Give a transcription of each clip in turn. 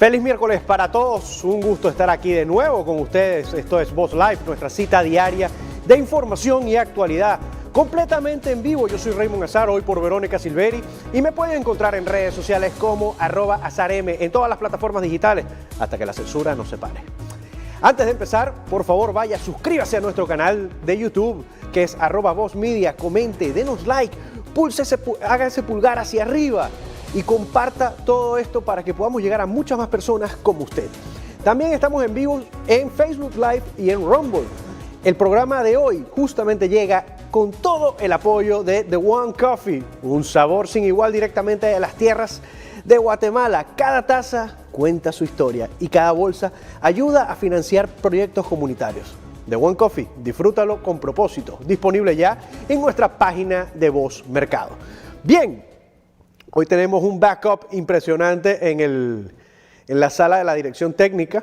Feliz miércoles para todos, un gusto estar aquí de nuevo con ustedes. Esto es Voz Live, nuestra cita diaria de información y actualidad, completamente en vivo. Yo soy Raymond Azar, hoy por Verónica Silveri, y me pueden encontrar en redes sociales como @azarm en todas las plataformas digitales, hasta que la censura nos separe. Antes de empezar, por favor vaya, suscríbase a nuestro canal de YouTube, que es @VozMedia, comente, denos like, haga ese pulgar hacia arriba y comparta todo esto para que podamos llegar a muchas más personas como usted. También estamos en vivo en Facebook Live y en Rumble. El programa de hoy justamente llega con todo el apoyo de The One Coffee, un sabor sin igual directamente de las tierras de Guatemala. Cada taza cuenta su historia y cada bolsa ayuda a financiar proyectos comunitarios. The One Coffee, disfrútalo con propósito. Disponible ya en nuestra página de Voz Mercado. Bien, hoy tenemos un backup impresionante en la sala de la dirección técnica.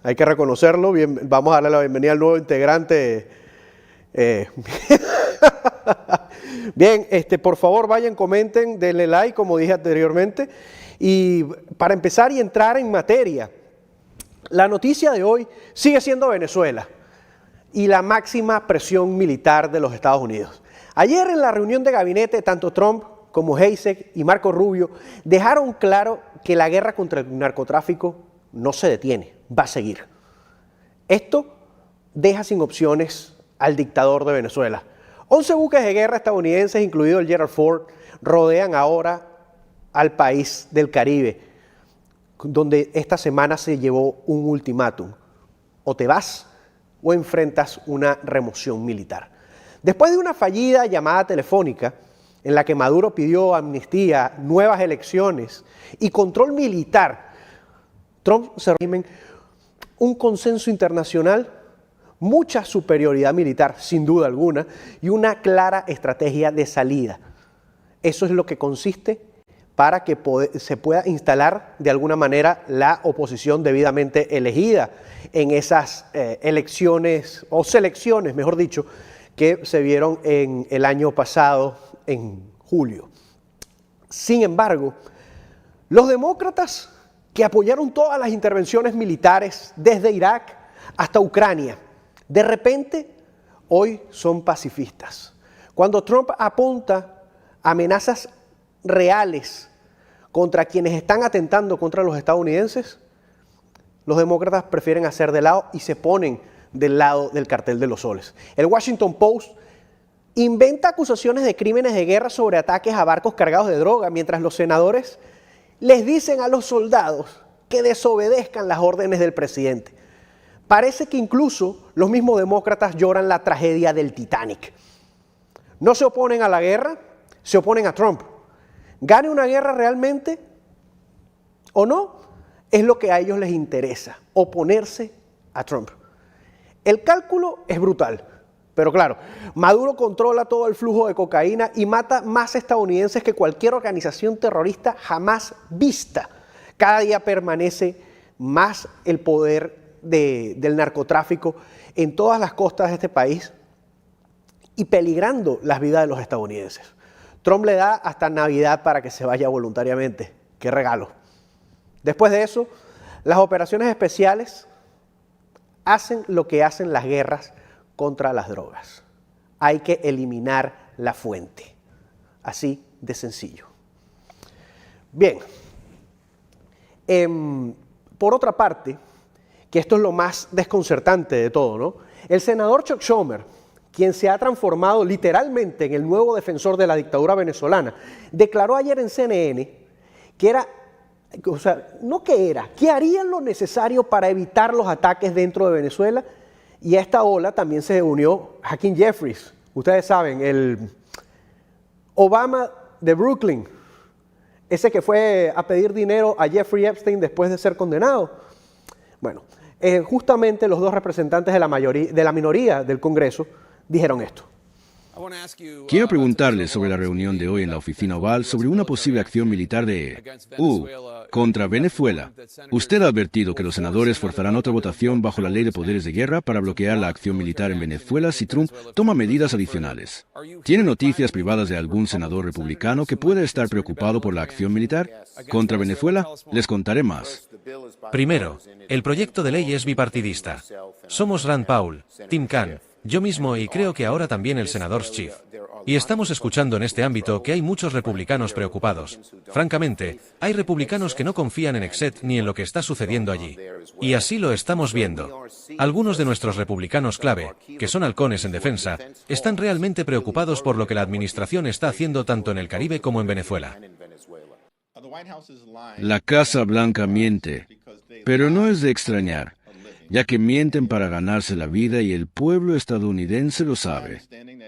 Hay que reconocerlo. Bien, vamos a darle la bienvenida al nuevo integrante. Bien, por favor vayan, comenten, denle like, como dije anteriormente. Y para empezar y entrar en materia, la noticia de hoy sigue siendo Venezuela y la máxima presión militar de los Estados Unidos. Ayer en la reunión de gabinete, tanto Trump como Hayek y Marco Rubio dejaron claro que la guerra contra el narcotráfico no se detiene, va a seguir. Esto deja sin opciones al dictador de Venezuela. 11 buques de guerra estadounidenses, incluido el Gerald Ford, rodean ahora al país del Caribe, donde esta semana se llevó un ultimátum: o te vas o enfrentas una remoción militar. Después de una fallida llamada telefónica en la que Maduro pidió amnistía, nuevas elecciones y control militar, Trump se reúne un consenso internacional, mucha superioridad militar, sin duda alguna, y una clara estrategia de salida. Eso es lo que consiste para que se pueda instalar de alguna manera la oposición debidamente elegida en esas elecciones, o selecciones, mejor dicho, que se vieron en el año pasado, en julio. Sin embargo, los demócratas, que apoyaron todas las intervenciones militares desde Irak hasta Ucrania, de repente hoy son pacifistas. Cuando Trump apunta amenazas reales contra quienes están atentando contra los estadounidenses, los demócratas prefieren hacer de lado y se ponen del lado del cartel de los soles. El Washington Post inventa acusaciones de crímenes de guerra sobre ataques a barcos cargados de droga, mientras los senadores les dicen a los soldados que desobedezcan las órdenes del presidente. Parece que incluso los mismos demócratas lloran la tragedia del Titanic. No se oponen a la guerra, se oponen a Trump. ¿Gane una guerra realmente o no? Es lo que a ellos les interesa, oponerse a Trump. El cálculo es brutal, pero claro, Maduro controla todo el flujo de cocaína y mata más estadounidenses que cualquier organización terrorista jamás vista. Cada día permanece más el poder del narcotráfico en todas las costas de este país y peligrando las vidas de los estadounidenses. Trump le da hasta Navidad para que se vaya voluntariamente. ¡Qué regalo! Después de eso, las operaciones especiales hacen lo que hacen las guerras contra las drogas. Hay que eliminar la fuente. Así de sencillo. Bien. Por otra parte, que esto es lo más desconcertante de todo, ¿no? El senador Chuck Schumer, quien se ha transformado literalmente en el nuevo defensor de la dictadura venezolana, declaró ayer en CNN que que harían lo necesario para evitar los ataques dentro de Venezuela. Y a esta ola también se unió Hakeem Jeffries, ustedes saben, el Obama de Brooklyn, ese que fue a pedir dinero a Jeffrey Epstein después de ser condenado. Bueno, justamente los dos representantes de la minoría del Congreso dijeron esto. Quiero preguntarle sobre la reunión de hoy en la Oficina Oval sobre una posible acción militar contra Venezuela. Usted ha advertido que los senadores forzarán otra votación bajo la Ley de Poderes de Guerra para bloquear la acción militar en Venezuela si Trump toma medidas adicionales. ¿Tiene noticias privadas de algún senador republicano que pueda estar preocupado por la acción militar contra Venezuela? Les contaré más. Primero, el proyecto de ley es bipartidista. Somos Rand Paul, Tim Kaine, yo mismo y creo que ahora también el senador Schiff. Y estamos escuchando en este ámbito que hay muchos republicanos preocupados. Francamente, hay republicanos que no confían en Exet ni en lo que está sucediendo allí. Y así lo estamos viendo. Algunos de nuestros republicanos clave, que son halcones en defensa, están realmente preocupados por lo que la administración está haciendo tanto en el Caribe como en Venezuela. La Casa Blanca miente, pero no es de extrañar, ya que mienten para ganarse la vida y el pueblo estadounidense lo sabe.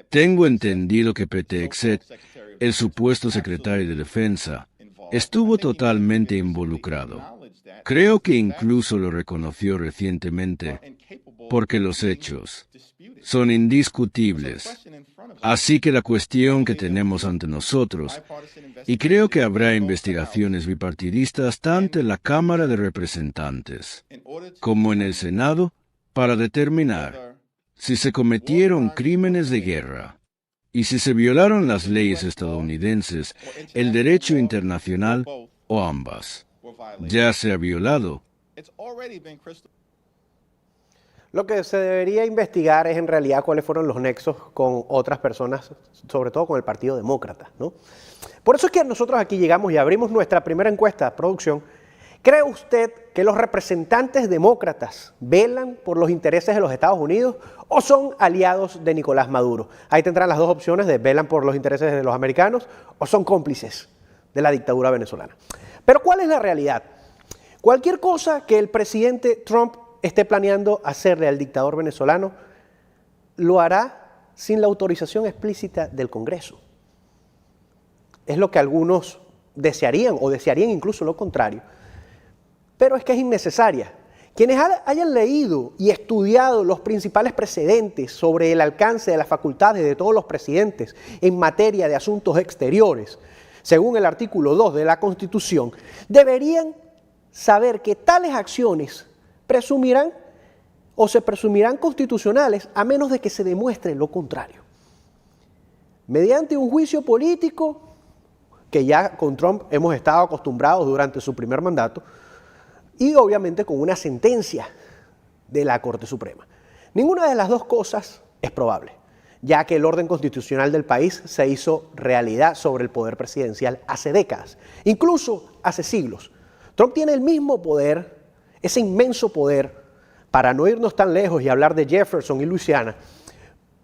Tengo entendido que Pete Hegseth, el supuesto secretario de Defensa, estuvo totalmente involucrado. Creo que incluso lo reconoció recientemente, porque los hechos son indiscutibles. Así que la cuestión que tenemos ante nosotros, y creo que habrá investigaciones bipartidistas tanto en la Cámara de Representantes como en el Senado, para determinar si se cometieron crímenes de guerra y si se violaron las leyes estadounidenses, el derecho internacional o ambas. Ya se ha violado. Lo que se debería investigar es en realidad cuáles fueron los nexos con otras personas, sobre todo con el Partido Demócrata, ¿no? Por eso es que nosotros aquí llegamos y abrimos nuestra primera encuesta, producción. ¿Cree usted que los representantes demócratas velan por los intereses de los Estados Unidos o son aliados de Nicolás Maduro? Ahí tendrán las dos opciones de velan por los intereses de los americanos o son cómplices de la dictadura venezolana. Pero ¿cuál es la realidad? Cualquier cosa que el presidente Trump esté planeando hacerle al dictador venezolano, lo hará sin la autorización explícita del Congreso. Es lo que algunos desearían o desearían incluso lo contrario. Pero es que es innecesaria. Quienes hayan leído y estudiado los principales precedentes sobre el alcance de las facultades de todos los presidentes en materia de asuntos exteriores, según el artículo 2 de la Constitución, deberían saber que tales acciones presumirán o se presumirán constitucionales a menos de que se demuestre lo contrario. Mediante un juicio político, que ya con Trump hemos estado acostumbrados durante su primer mandato, y obviamente con una sentencia de la Corte Suprema. Ninguna de las dos cosas es probable, ya que el orden constitucional del país se hizo realidad sobre el poder presidencial hace décadas, incluso hace siglos. Trump tiene el mismo poder, ese inmenso poder. Para no irnos tan lejos y hablar de Jefferson y Luisiana,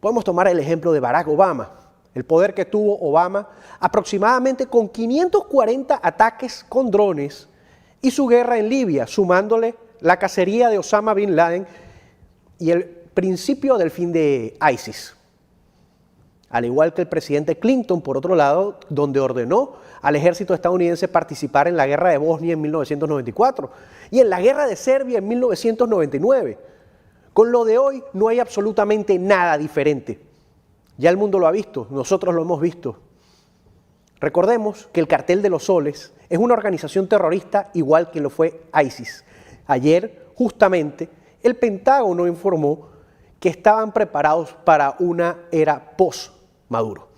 podemos tomar el ejemplo de Barack Obama, el poder que tuvo Obama aproximadamente con 540 ataques con drones y su guerra en Libia, sumándole la cacería de Osama Bin Laden y el principio del fin de ISIS. Al igual que el presidente Clinton, por otro lado, donde ordenó al ejército estadounidense participar en la guerra de Bosnia en 1994 y en la guerra de Serbia en 1999. Con lo de hoy no hay absolutamente nada diferente. Ya el mundo lo ha visto, nosotros lo hemos visto. Recordemos que el Cartel de los Soles es una organización terrorista igual que lo fue ISIS. Ayer, justamente, el Pentágono informó que estaban preparados para una era post-Maduro.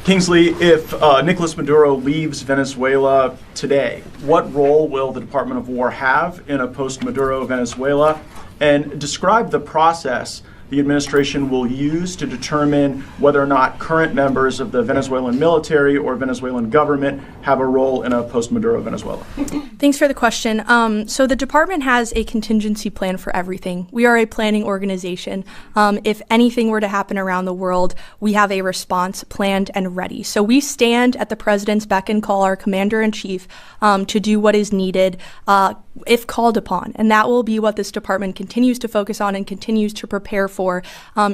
Kingsley, if Nicolas Maduro leaves Venezuela today, what role will the Department of War have in a post-Maduro Venezuela? And describe the process the administration will use to determine whether or not current members of the Venezuelan military or Venezuelan government have a role in a post-Maduro Venezuela. Thanks for the question. So the department has a contingency plan for everything. We are a planning organization. If anything were to happen around the world, we have a response planned and ready. So we stand at the president's beck and call, our commander-in-chief, to do what is needed, if called upon. And that will be what this department continues to focus on and continues to prepare for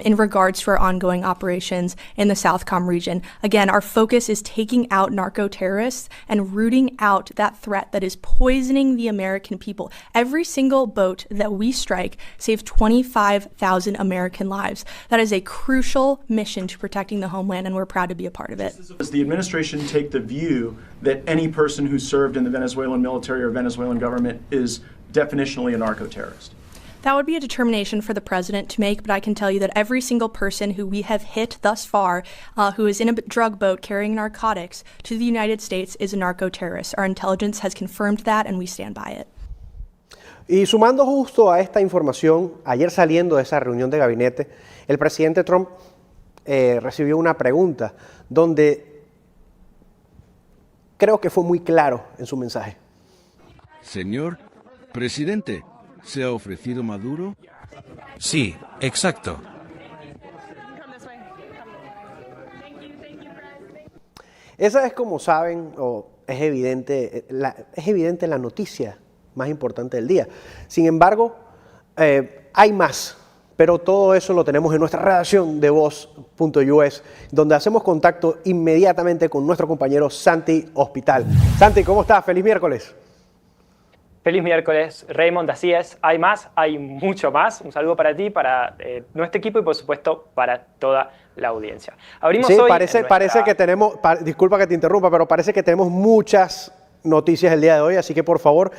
in regards to our ongoing operations in the Southcom region. Again, our focus is taking out narco-terrorists and rooting out that threat that is poisoning the American people. Every single boat that we strike saves 25,000 American lives. That is a crucial mission to protecting the homeland, and we're proud to be a part of it. Does the administration take the view that any person who served in the Venezuelan military or Venezuelan government is definitionally a narco-terrorist? That would be a determination for the president to make, but I can tell you that every single person who we have hit thus far, who is in a drug boat carrying narcotics to the United States, is a narco-terrorist. Our intelligence has confirmed that, and we stand by it. Y sumando justo a esta información, ayer saliendo de esa reunión de gabinete, el presidente Trump recibió una pregunta donde creo que fue muy claro en su mensaje. Señor presidente, ¿se ha ofrecido Maduro? Sí, exacto. Esa es, como saben, es evidente la noticia más importante del día. Sin embargo, hay más, pero todo eso lo tenemos en nuestra redacción de Voz.us, donde hacemos contacto inmediatamente con nuestro compañero Santi Hospital. Santi, ¿cómo estás? ¡Feliz miércoles! Feliz miércoles, Raymond, así es. Hay más, hay mucho más. Un saludo para ti, para nuestro equipo y por supuesto para toda la audiencia. Abrimos sí, hoy parece que tenemos, disculpa que te interrumpa, pero parece que tenemos muchas noticias el día de hoy, así que por favor,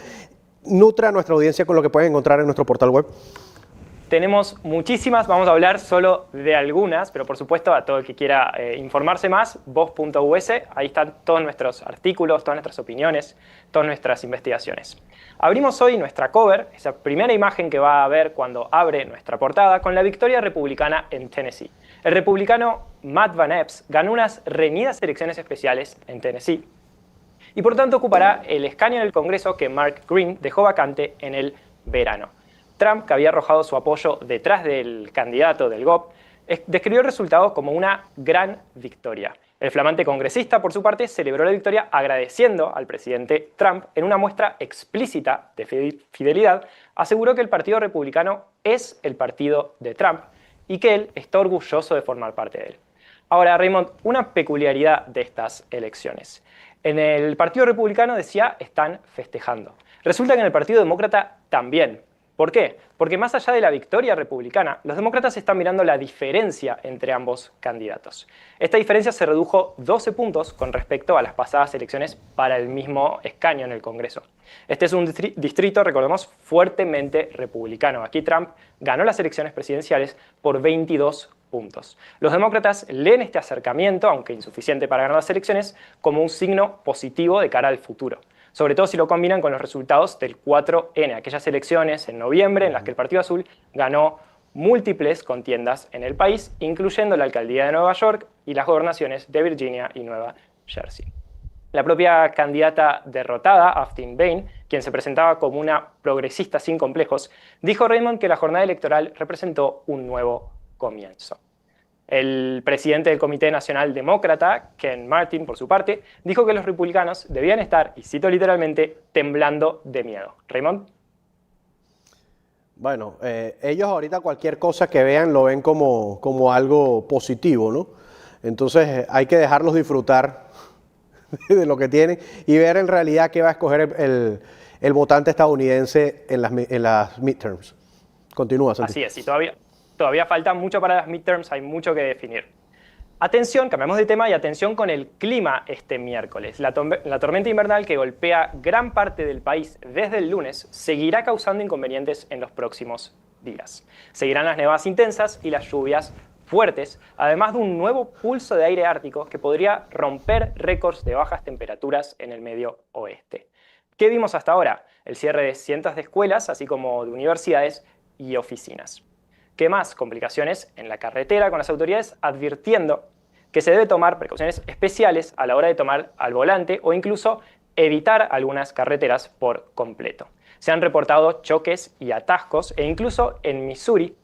nutra a nuestra audiencia con lo que pueden encontrar en nuestro portal web. Tenemos muchísimas, vamos a hablar solo de algunas, pero por supuesto a todo el que quiera informarse más, Voz.us, ahí están todos nuestros artículos, todas nuestras opiniones, todas nuestras investigaciones. Abrimos hoy nuestra cover, esa primera imagen que va a ver cuando abre nuestra portada, con la victoria republicana en Tennessee. El republicano Matt Van Epps ganó unas reñidas elecciones especiales en Tennessee y por tanto ocupará el escaño en el Congreso que Mark Green dejó vacante en el verano. Trump, que había arrojado su apoyo detrás del candidato del GOP, describió el resultado como una gran victoria. El flamante congresista, por su parte, celebró la victoria agradeciendo al presidente Trump en una muestra explícita de fidelidad. Aseguró que el Partido Republicano es el partido de Trump y que él está orgulloso de formar parte de él. Ahora, Raymond, una peculiaridad de estas elecciones. En el Partido Republicano decía están festejando. Resulta que en el Partido Demócrata también. ¿Por qué? Porque más allá de la victoria republicana, los demócratas están mirando la diferencia entre ambos candidatos. Esta diferencia se redujo 12 puntos con respecto a las pasadas elecciones para el mismo escaño en el Congreso. Este es un distrito, recordemos, fuertemente republicano. Aquí Trump ganó las elecciones presidenciales por 22 puntos. Los demócratas leen este acercamiento, aunque insuficiente para ganar las elecciones, como un signo positivo de cara al futuro. Sobre todo si lo combinan con los resultados del 4N, aquellas elecciones en noviembre en las que el Partido Azul ganó múltiples contiendas en el país, incluyendo la alcaldía de Nueva York y las gobernaciones de Virginia y Nueva Jersey. La propia candidata derrotada, Austin Bain, quien se presentaba como una progresista sin complejos, dijo Raymond que la jornada electoral representó un nuevo comienzo. El presidente del Comité Nacional Demócrata, Ken Martin, por su parte, dijo que los republicanos debían estar, y cito literalmente, temblando de miedo. Raymond. Bueno, ellos ahorita cualquier cosa que vean lo ven como algo positivo, ¿no? Entonces hay que dejarlos disfrutar de lo que tienen y ver en realidad qué va a escoger el votante estadounidense en las midterms. Continúa, Santi. Así es, y todavía falta mucho para las midterms, hay mucho que definir. Atención, cambiamos de tema y atención con el clima este miércoles. La tormenta invernal que golpea gran parte del país desde el lunes seguirá causando inconvenientes en los próximos días. Seguirán las nevadas intensas y las lluvias fuertes, además de un nuevo pulso de aire ártico que podría romper récords de bajas temperaturas en el medio oeste. ¿Qué vimos hasta ahora? El cierre de cientos de escuelas, así como de universidades y oficinas. ¿Qué más? Complicaciones en la carretera, con las autoridades advirtiendo que se debe tomar precauciones especiales a la hora de tomar al volante o incluso evitar algunas carreteras por completo. Se han reportado choques y atascos e incluso en Missouri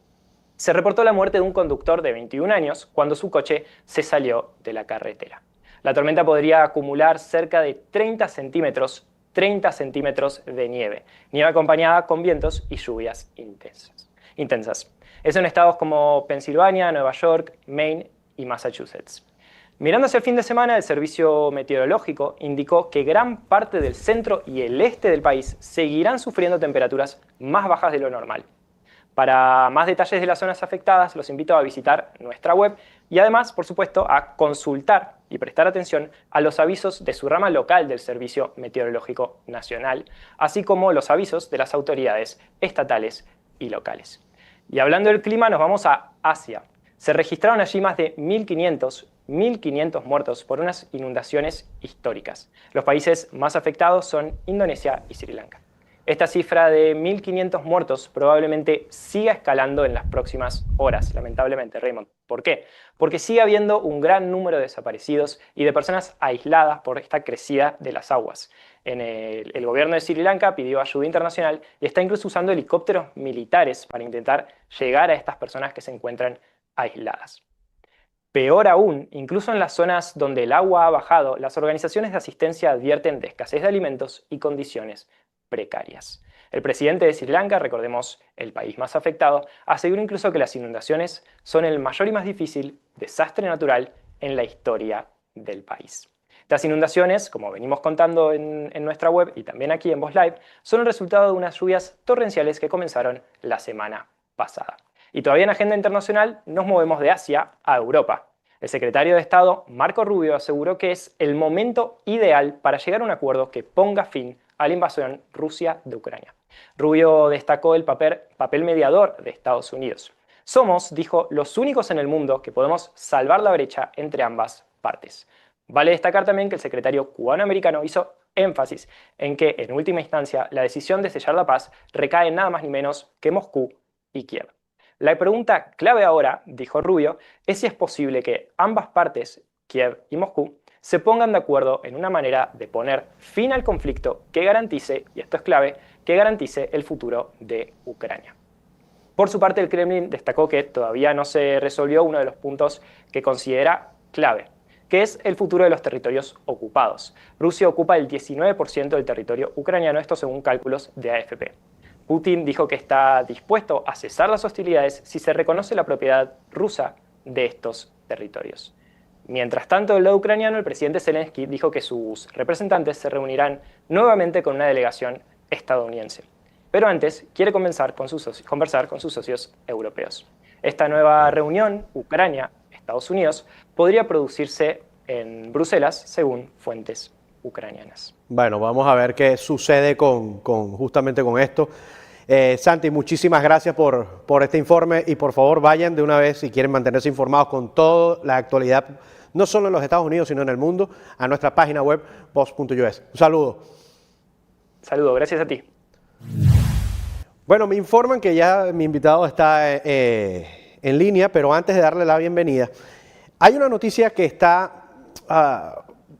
se reportó la muerte de un conductor de 21 años cuando su coche se salió de la carretera. La tormenta podría acumular cerca de 30 centímetros 30 centímetros de nieve acompañada con vientos y lluvias intensas. Eso en estados como Pensilvania, Nueva York, Maine y Massachusetts. Mirando hacia el fin de semana, el Servicio Meteorológico indicó que gran parte del centro y el este del país seguirán sufriendo temperaturas más bajas de lo normal. Para más detalles de las zonas afectadas, los invito a visitar nuestra web y además, por supuesto, a consultar y prestar atención a los avisos de su rama local del Servicio Meteorológico Nacional, así como los avisos de las autoridades estatales y locales. Y hablando del clima, nos vamos a Asia. Se registraron allí más de 1.500 muertos por unas inundaciones históricas. Los países más afectados son Indonesia y Sri Lanka. Esta cifra de 1.500 muertos probablemente siga escalando en las próximas horas, lamentablemente, Raymond. ¿Por qué? Porque sigue habiendo un gran número de desaparecidos y de personas aisladas por esta crecida de las aguas. El gobierno de Sri Lanka pidió ayuda internacional y está incluso usando helicópteros militares para intentar llegar a estas personas que se encuentran aisladas. Peor aún, incluso en las zonas donde el agua ha bajado, las organizaciones de asistencia advierten de escasez de alimentos y condiciones precarias. El presidente de Sri Lanka, recordemos el país más afectado, aseguró incluso que las inundaciones son el mayor y más difícil desastre natural en la historia del país. Las inundaciones, como venimos contando en nuestra web y también aquí en Voz Live, son el resultado de unas lluvias torrenciales que comenzaron la semana pasada. Y todavía en agenda internacional nos movemos de Asia a Europa. El secretario de Estado, Marco Rubio, aseguró que es el momento ideal para llegar a un acuerdo que ponga fin a la invasión Rusia de Ucrania. Rubio destacó el papel mediador de Estados Unidos. Somos, dijo, los únicos en el mundo que podemos salvar la brecha entre ambas partes. Vale destacar también que el secretario cubano-americano hizo énfasis en que, en última instancia, la decisión de sellar la paz recae en nada más ni menos que Moscú y Kiev. La pregunta clave ahora, dijo Rubio, es si es posible que ambas partes, Kiev y Moscú, se pongan de acuerdo en una manera de poner fin al conflicto que garantice, y esto es clave, que garantice el futuro de Ucrania. Por su parte, el Kremlin destacó que todavía no se resolvió uno de los puntos que considera clave, que es el futuro de los territorios ocupados. Rusia ocupa el 19% del territorio ucraniano, esto según cálculos de AFP. Putin dijo que está dispuesto a cesar las hostilidades si se reconoce la propiedad rusa de estos territorios. Mientras tanto, del lado ucraniano, el presidente Zelensky dijo que sus representantes se reunirán nuevamente con una delegación estadounidense. Pero antes quiere conversar con sus socios europeos. Esta nueva reunión, Ucrania-Estados Unidos, podría producirse en Bruselas, según fuentes ucranianas. Bueno, vamos a ver qué sucede justamente con esto. Santi, muchísimas gracias por este informe y por favor vayan de una vez, si quieren mantenerse informados con toda la actualidad, no solo en los Estados Unidos, sino en el mundo, a nuestra página web voz.us. Un saludo. Saludo, gracias a ti. Bueno, me informan que ya mi invitado está en línea, pero antes de darle la bienvenida, hay una noticia que está,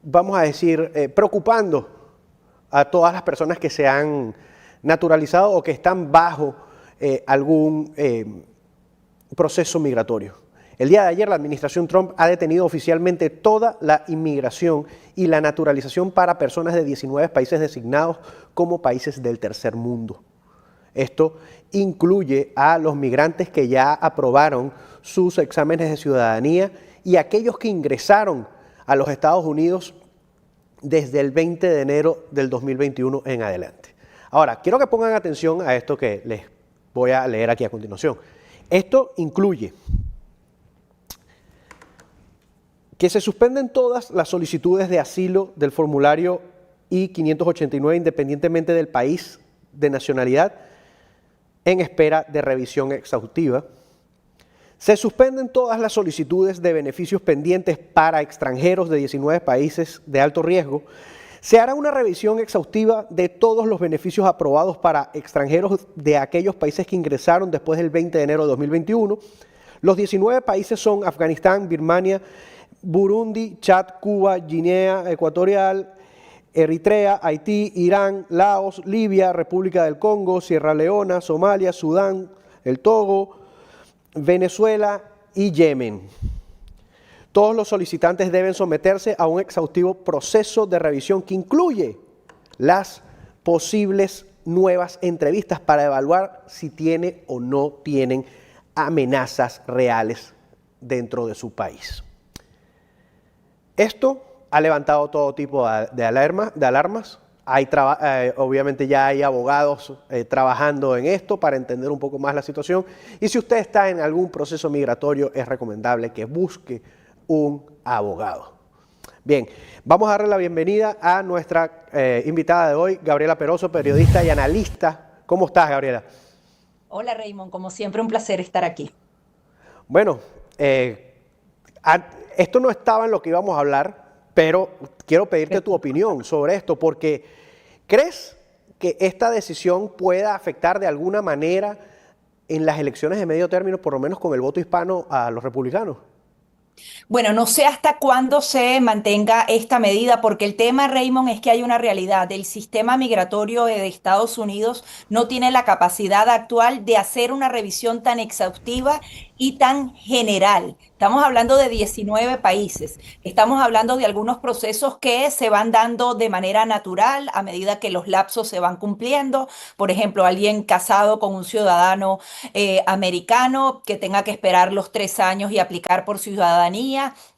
vamos a decir, preocupando a todas las personas que se han naturalizado o que están bajo algún proceso migratorio. El día de ayer la administración Trump ha detenido oficialmente toda la inmigración y la naturalización para personas de 19 países designados como países del tercer mundo. Esto incluye a los migrantes que ya aprobaron sus exámenes de ciudadanía y aquellos que ingresaron a los Estados Unidos desde el 20 de enero del 2021 en adelante. Ahora, quiero que pongan atención a esto que les voy a leer aquí a continuación. Esto incluye que se suspenden todas las solicitudes de asilo del formulario I-589 independientemente del país de nacionalidad en espera de revisión exhaustiva. Se suspenden todas las solicitudes de beneficios pendientes para extranjeros de 19 países de alto riesgo. Se hará una revisión exhaustiva de todos los beneficios aprobados para extranjeros de aquellos países que ingresaron después del 20 de enero de 2021. Los 19 países son Afganistán, Birmania, Burundi, Chad, Cuba, Guinea Ecuatorial, Eritrea, Haití, Irán, Laos, Libia, República del Congo, Sierra Leona, Somalia, Sudán, el Togo, Venezuela y Yemen. Todos los solicitantes deben someterse a un exhaustivo proceso de revisión que incluye las posibles nuevas entrevistas para evaluar si tiene o no tienen amenazas reales dentro de su país. Esto ha levantado todo tipo de alarmas. Obviamente ya hay abogados trabajando en esto para entender un poco más la situación. Y si usted está en algún proceso migratorio, es recomendable que busque un abogado. Bien, vamos a darle la bienvenida a nuestra invitada de hoy, Gabriela Peroso, periodista y analista. ¿Cómo estás, Gabriela? Hola, Raymond. Como siempre, un placer estar aquí. Bueno, esto no estaba en lo que íbamos a hablar, pero quiero pedirte tu opinión sobre esto, porque ¿crees que esta decisión pueda afectar de alguna manera en las elecciones de medio término, por lo menos con el voto hispano, a los republicanos? Bueno, no sé hasta cuándo se mantenga esta medida, porque el tema, Raymond, es que hay una realidad. El sistema migratorio de Estados Unidos no tiene la capacidad actual de hacer una revisión tan exhaustiva y tan general. Estamos hablando de 19 países. Estamos hablando de algunos procesos que se van dando de manera natural a medida que los lapsos se van cumpliendo. Por ejemplo, alguien casado con un ciudadano americano que tenga que esperar los 3 años y aplicar por ciudadanía,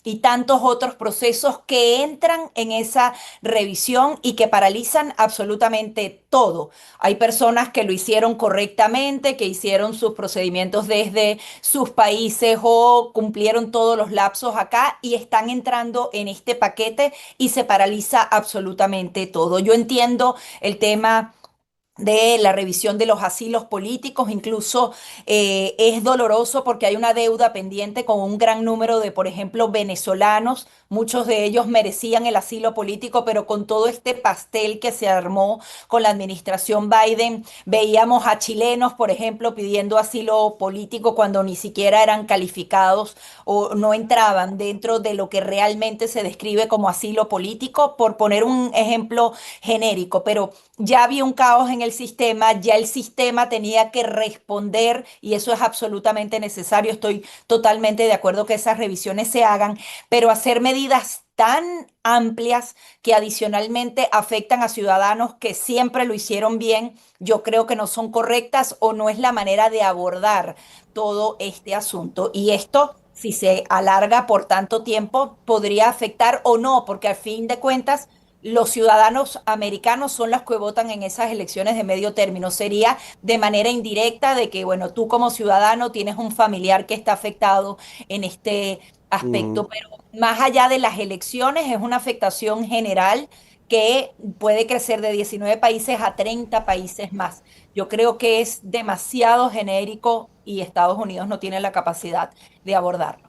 y tantos otros procesos que entran en esa revisión y que paralizan absolutamente todo. Hay personas que lo hicieron correctamente, que hicieron sus procedimientos desde sus países o cumplieron todos los lapsos acá y están entrando en este paquete y se paraliza absolutamente todo. Yo entiendo el tema de la revisión de los asilos políticos, incluso es doloroso porque hay una deuda pendiente con un gran número de, por ejemplo, venezolanos. Muchos de ellos merecían el asilo político, pero con todo este pastel que se armó con la administración Biden, veíamos a chilenos, por ejemplo, pidiendo asilo político cuando ni siquiera eran calificados o no entraban dentro de lo que realmente se describe como asilo político, por poner un ejemplo genérico. Pero ya había un caos en el sistema, ya el sistema tenía que responder y eso es absolutamente necesario. Estoy totalmente de acuerdo que esas revisiones se hagan, pero hacer medidas tan amplias que adicionalmente afectan a ciudadanos que siempre lo hicieron bien, yo creo que no son correctas o no es la manera de abordar todo este asunto. Y esto, si se alarga por tanto tiempo, podría afectar o no, porque al fin de cuentas los ciudadanos americanos son los que votan en esas elecciones de medio término. Sería de manera indirecta de que, bueno, tú como ciudadano tienes un familiar que está afectado en este aspecto, pero más allá de las elecciones es una afectación general que puede crecer de 19 países a 30 países más. Yo creo que es demasiado genérico y Estados Unidos no tiene la capacidad de abordarlo.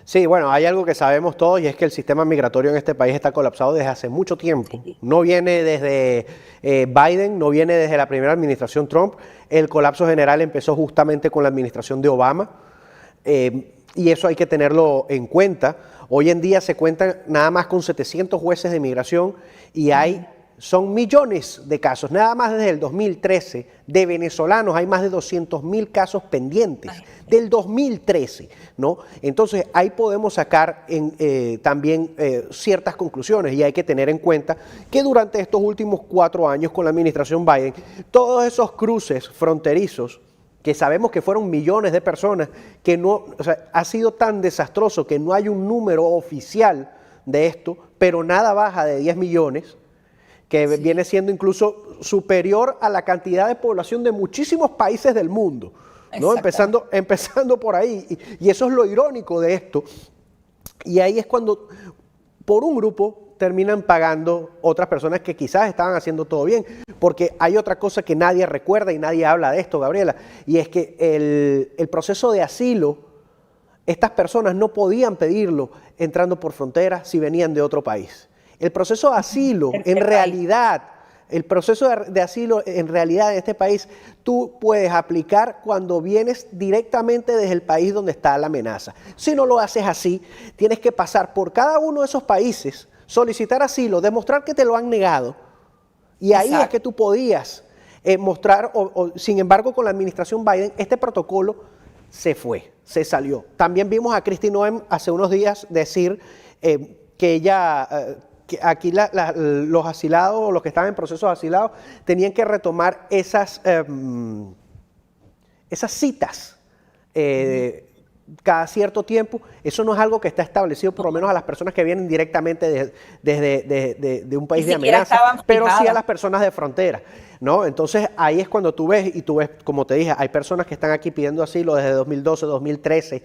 Sí, bueno, hay algo que sabemos todos y es que el sistema migratorio en este país está colapsado desde hace mucho tiempo. No viene desde Biden, no viene desde la primera administración Trump. El colapso general empezó justamente con la administración de Obama y eso hay que tenerlo en cuenta. Hoy en día se cuentan nada más con 700 jueces de migración y son millones de casos. Nada más desde el 2013 de venezolanos hay más de 200.000 casos pendientes del 2013, ¿no? Entonces ahí podemos sacar también ciertas conclusiones y hay que tener en cuenta que durante estos últimos 4 años con la administración Biden, todos esos cruces fronterizos que sabemos que fueron millones de personas, que no, o sea, ha sido tan desastroso que no hay un número oficial de esto, pero nada baja de 10 millones, que viene siendo incluso superior a la cantidad de población de muchísimos países del mundo, ¿no? Empezando por ahí. Y eso es lo irónico de esto. Y ahí es cuando, por un grupo, terminan pagando otras personas que quizás estaban haciendo todo bien. Porque hay otra cosa que nadie recuerda y nadie habla de esto, Gabriela, y es que el proceso de asilo, estas personas no podían pedirlo entrando por frontera si venían de otro país. El proceso de asilo, en realidad, en este país, tú puedes aplicar cuando vienes directamente desde el país donde está la amenaza. Si no lo haces así, tienes que pasar por cada uno de esos países, solicitar asilo, demostrar que te lo han negado, y ahí es que tú podías mostrar, sin embargo, con la administración Biden, este protocolo se salió. También vimos a Kristi Noem hace unos días decir que ella que aquí los asilados o los que estaban en procesos asilados tenían que retomar esas citas cada cierto tiempo. Eso no es algo que está establecido, por lo menos a las personas que vienen directamente de un país de amenaza, pero sí a las personas de frontera, ¿no? Entonces ahí es cuando tú ves, como te dije, hay personas que están aquí pidiendo asilo desde 2012, 2013,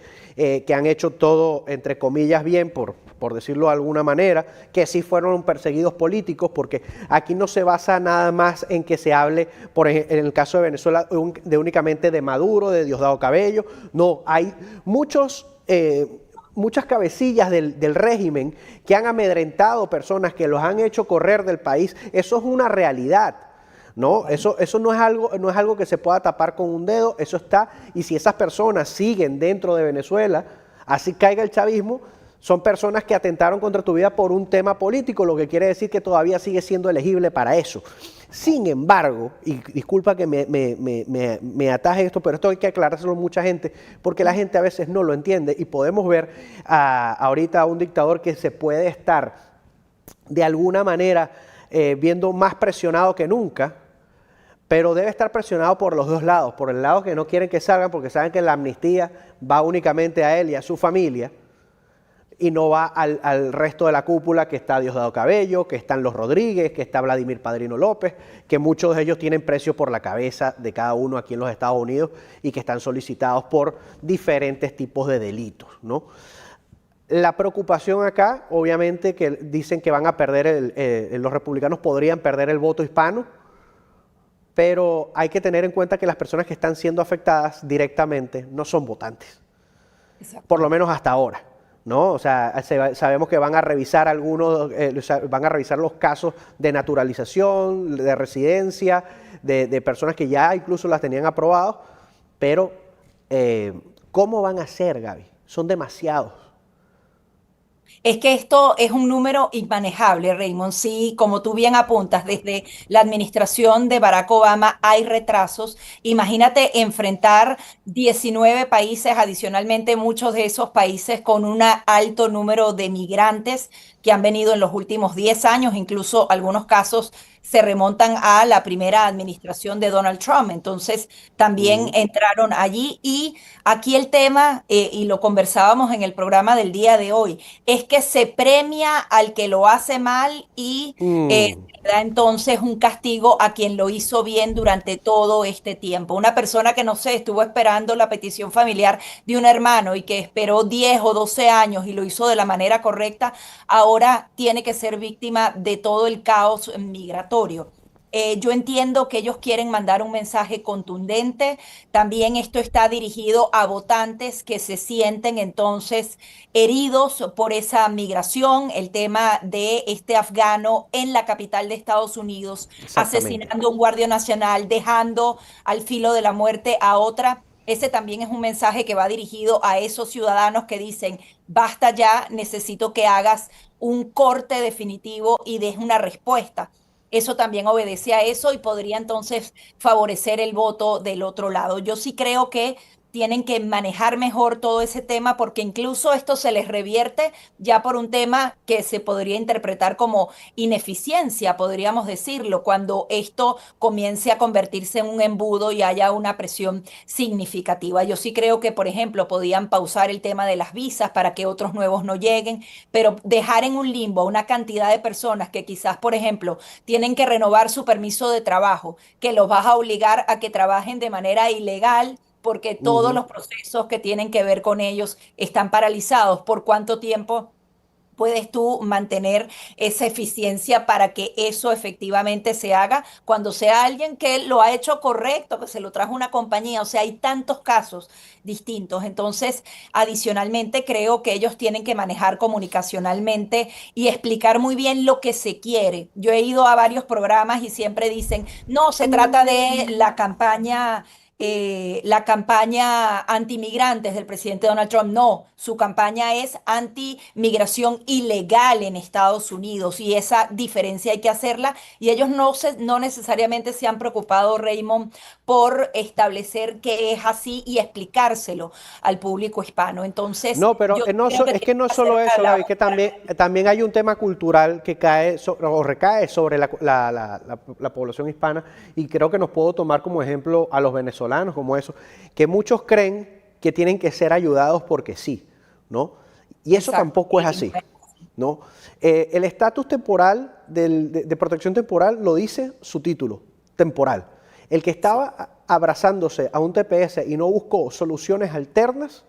que han hecho todo, entre comillas, bien, por decirlo de alguna manera, que sí fueron perseguidos políticos, porque aquí no se basa nada más en que se hable, en el caso de Venezuela, únicamente de Maduro, de Diosdado Cabello. No, hay muchas cabecillas del régimen que han amedrentado personas, que los han hecho correr del país. Eso es una realidad, ¿no? Eso no es algo que se pueda tapar con un dedo, eso está, y si esas personas siguen dentro de Venezuela, así caiga el chavismo, son personas que atentaron contra tu vida por un tema político, lo que quiere decir que todavía sigue siendo elegible para eso. Sin embargo, y disculpa que me ataje esto, pero esto hay que aclarárselo a mucha gente, porque la gente a veces no lo entiende, y podemos ver ahorita a un dictador que se puede estar de alguna manera viendo más presionado que nunca, pero debe estar presionado por los dos lados, por el lado que no quieren que salgan porque saben que la amnistía va únicamente a él y a su familia, y no va al resto de la cúpula, que está Diosdado Cabello, que están los Rodríguez, que está Vladimir Padrino López, que muchos de ellos tienen precio por la cabeza de cada uno aquí en los Estados Unidos y que están solicitados por diferentes tipos de delitos, ¿no? La preocupación acá, obviamente, que dicen que van a perder, los republicanos podrían perder el voto hispano, pero hay que tener en cuenta que las personas que están siendo afectadas directamente no son votantes, por lo menos hasta ahora, ¿no? O sea, sabemos que van a revisar van a revisar los casos de naturalización, de residencia, de personas que ya incluso las tenían aprobados, pero ¿cómo van a hacer, Gaby? Son demasiados. Es que esto es un número inmanejable, Raymond. Sí, como tú bien apuntas, desde la administración de Barack Obama hay retrasos. Imagínate enfrentar 19 países, adicionalmente muchos de esos países con un alto número de migrantes que han venido en los últimos 10 años, incluso algunos casos se remontan a la primera administración de Donald Trump. Entonces, también entraron allí. Y aquí el tema, y lo conversábamos en el programa del día de hoy, es que se premia al que lo hace mal y da entonces un castigo a quien lo hizo bien durante todo este tiempo. Una persona que, no sé, estuvo esperando la petición familiar de un hermano y que esperó 10 o 12 años y lo hizo de la manera correcta, ahora tiene que ser víctima de todo el caos migratorio. Yo entiendo que ellos quieren mandar un mensaje contundente. También esto está dirigido a votantes que se sienten entonces heridos por esa migración. El tema de este afgano en la capital de Estados Unidos, asesinando a un guardia nacional, dejando al filo de la muerte a otra. Ese también es un mensaje que va dirigido a esos ciudadanos que dicen, basta ya, necesito que hagas un corte definitivo y des una respuesta. Eso también obedece a eso y podría entonces favorecer el voto del otro lado. Yo sí creo que tienen que manejar mejor todo ese tema, porque incluso esto se les revierte ya por un tema que se podría interpretar como ineficiencia, podríamos decirlo, cuando esto comience a convertirse en un embudo y haya una presión significativa. Yo sí creo que, por ejemplo, podían pausar el tema de las visas para que otros nuevos no lleguen, pero dejar en un limbo a una cantidad de personas que quizás, por ejemplo, tienen que renovar su permiso de trabajo, que los vas a obligar a que trabajen de manera ilegal, porque todos los procesos que tienen que ver con ellos están paralizados. ¿Por cuánto tiempo puedes tú mantener esa eficiencia para que eso efectivamente se haga cuando sea alguien que lo ha hecho correcto, que se lo trajo una compañía? O sea, hay tantos casos distintos. Entonces, adicionalmente, creo que ellos tienen que manejar comunicacionalmente y explicar muy bien lo que se quiere. Yo he ido a varios programas y siempre dicen, no, se trata de la campaña la campaña antimigrantes del presidente Donald Trump. No, su campaña es anti-migración ilegal en Estados Unidos y esa diferencia hay que hacerla y ellos no necesariamente se han preocupado, Raymond, por establecer que es así y explicárselo al público hispano. Entonces, No, pero yo no, creo que es que no es solo acerca eso, de la Gaby, que también hay un tema cultural que cae o recae sobre la población hispana, y creo que nos puedo tomar como ejemplo a los venezolanos, como eso, que muchos creen que tienen que ser ayudados porque sí, ¿no? Y eso Exacto. tampoco es así, ¿no? El estatus temporal de protección temporal lo dice su título, temporal. El que estaba abrazándose a un TPS y no buscó soluciones alternas,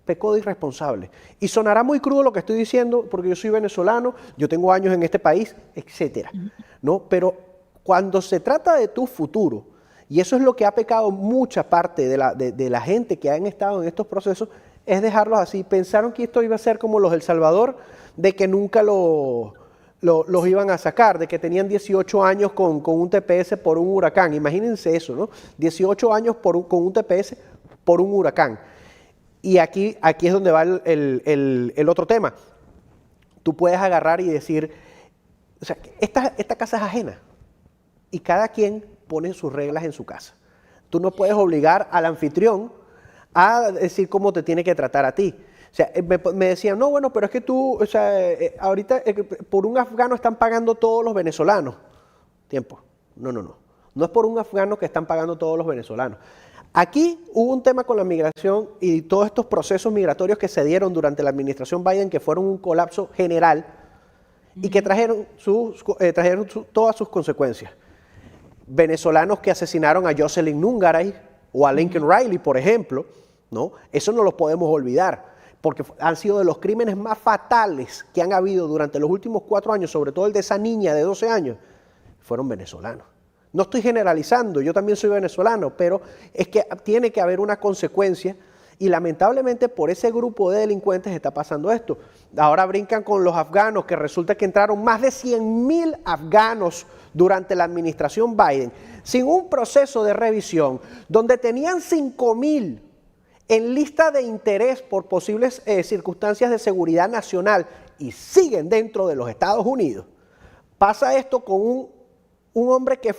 pecó de irresponsable. Y sonará muy crudo lo que estoy diciendo, porque yo soy venezolano, yo tengo años en este país, etcétera, ¿no? Pero cuando se trata de tu futuro, y eso es lo que ha pecado mucha parte de la gente que han estado en estos procesos, es dejarlos así. Pensaron que esto iba a ser como los de El Salvador, de que nunca los iban a sacar, de que tenían 18 años con un TPS por un huracán. Imagínense eso, ¿no? 18 años con un TPS por un huracán. Y aquí es donde va el otro tema. Tú puedes agarrar y decir, o sea, esta casa es ajena y cada quien pone sus reglas en su casa. Tú no puedes obligar al anfitrión a decir cómo te tiene que tratar a ti. O sea, me decían, no, bueno, pero es que tú, o sea, ahorita por un afgano están pagando todos los venezolanos. Tiempo. No. No es por un afgano que están pagando todos los venezolanos. Aquí hubo un tema con la migración y todos estos procesos migratorios que se dieron durante la administración Biden, que fueron un colapso general y que trajeron todas sus consecuencias. Venezolanos que asesinaron a Jocelyn Núñez o a Lincoln Riley, por ejemplo, ¿no? Eso no lo podemos olvidar, porque han sido de los crímenes más fatales que han habido durante los últimos 4 años, sobre todo el de esa niña de 12 años, fueron venezolanos. No estoy generalizando, yo también soy venezolano, pero es que tiene que haber una consecuencia y lamentablemente por ese grupo de delincuentes está pasando esto. Ahora brincan con los afganos, que resulta que entraron más de 100,000 afganos durante la administración Biden, sin un proceso de revisión, donde tenían 5,000 en lista de interés por posibles circunstancias de seguridad nacional y siguen dentro de los Estados Unidos. Pasa esto con un hombre que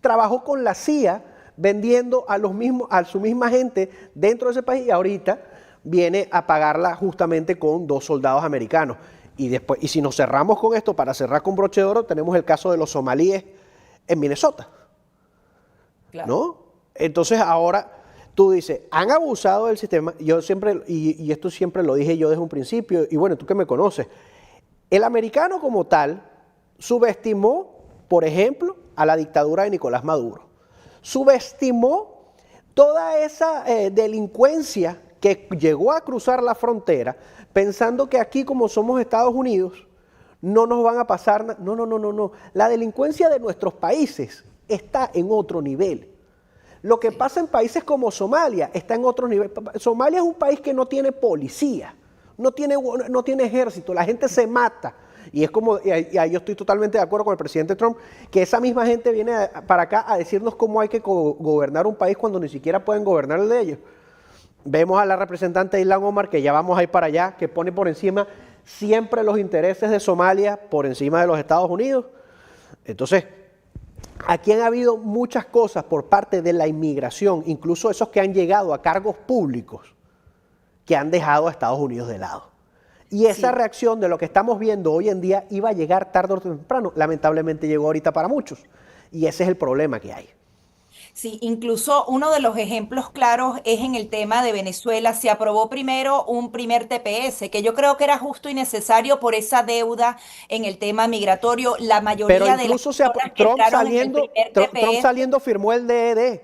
trabajó con la CIA vendiendo a su misma gente dentro de ese país y ahorita viene a pagarla justamente con 2 soldados americanos. Y si nos cerramos con esto, para cerrar con broche de oro, tenemos el caso de los somalíes en Minnesota. Claro. ¿No? Entonces ahora tú dices, han abusado del sistema. Yo siempre, y esto siempre lo dije yo desde un principio, y bueno, tú que me conoces, el americano como tal subestimó, por ejemplo, a la dictadura de Nicolás Maduro. Subestimó toda esa delincuencia que llegó a cruzar la frontera pensando que aquí, como somos Estados Unidos, no nos van a pasar nada. No. La delincuencia de nuestros países está en otro nivel. Lo que pasa en países como Somalia está en otro nivel. Somalia es un país que no tiene policía, no tiene ejército, la gente se mata. Y es como, y ahí yo estoy totalmente de acuerdo con el presidente Trump, que esa misma gente viene para acá a decirnos cómo hay que gobernar un país cuando ni siquiera pueden gobernar el de ellos. Vemos a la representante Ilhan Omar, que ya vamos a ir para allá, que pone por encima siempre los intereses de Somalia por encima de los Estados Unidos. Entonces, aquí han habido muchas cosas por parte de la inmigración, incluso esos que han llegado a cargos públicos, que han dejado a Estados Unidos de lado. Y esa reacción de lo que estamos viendo hoy en día iba a llegar tarde o temprano. Lamentablemente llegó ahorita para muchos. Y ese es el problema que hay. Sí, incluso uno de los ejemplos claros es en el tema de Venezuela. Se aprobó primero un primer TPS, que yo creo que era justo y necesario por esa deuda en el tema migratorio. La mayoría de las personas que entraron en el primer TPS, Trump saliendo firmó el DED.